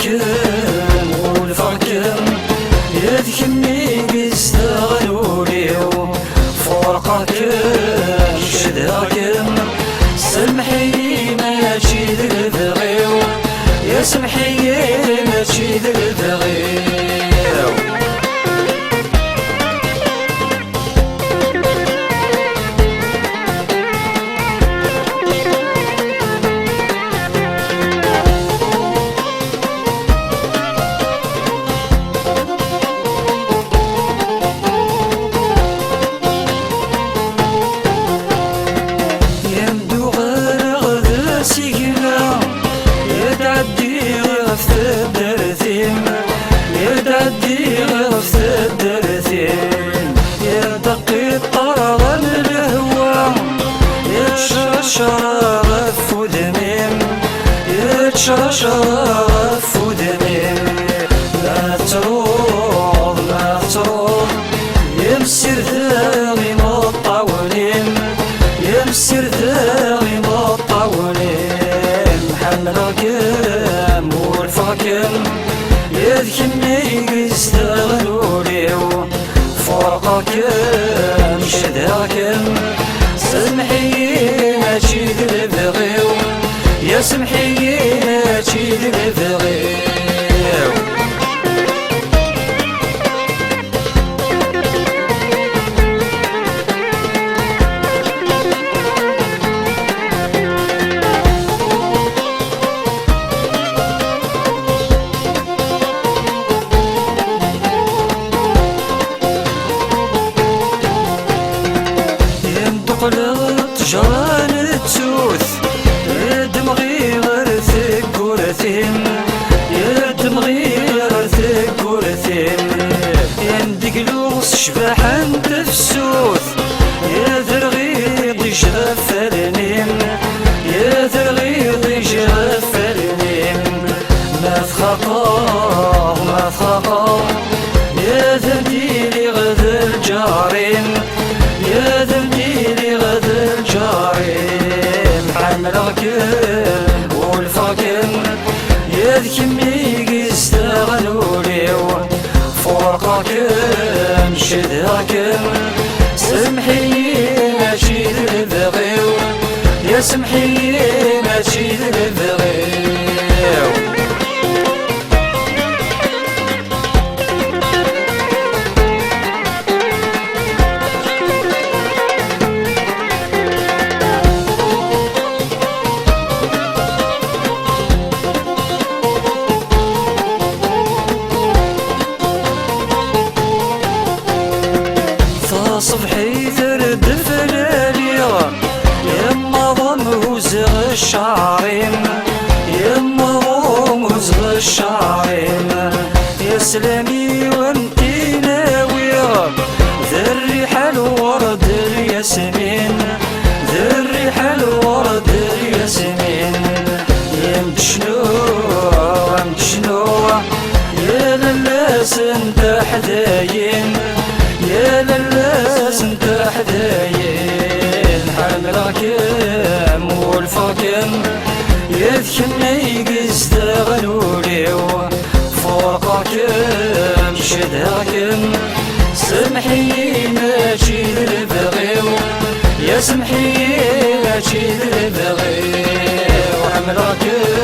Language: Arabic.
حملكم ولفركم يذكمني قستغلولي فرقكم شداكم سمحي ماشي ذي البغيو يا سمحي ماشي ذي البغيو يدعدي غف الدرثين يدقي الطرغ الهوى يتشرشر غف ودميم يتشرشر غف ودميم ما تروض ما تروض يمسر ثاغي مطاولين يمسر ثاغي مطاولين حملكم والفركم يذكمني قستغلولي فرقكم شداكم سمحي ماشي ذي البغيو يا سمحي ماشي ذي البغيو جران التوث يدمغي غير ثقورثين يدمغي غير ثقورثين يندقلوس شباحا تفسوث يذرغي ضيج غفالنين يذرغي ضيج غفالنين ما تخاطر ما تخاطر يا ذمديلي غد الجارين يا ذمديلي غد الجارين حملكم والفركم يذكمني قستغلولي فرقكم شداكم سمحي ماشي ذي البغيو يا سمحي ماشي ذي البغيو صبحي ثرد فلاليا يما ضم وزغ الشعرين يما ضم وزغ الشعرين يا سلامي وانتي ناوية ذا الريحة الورد الياسمين ذا الريحة الورد الياسمين يمتشنو يا للاس انت حداين يا للاس انت حداين حملكم والفركم يذكمني قستغلولي فرقكم شداكم سمحي ماشي ذي البغيو يا سمحي ماشي ذي البغيو حملكم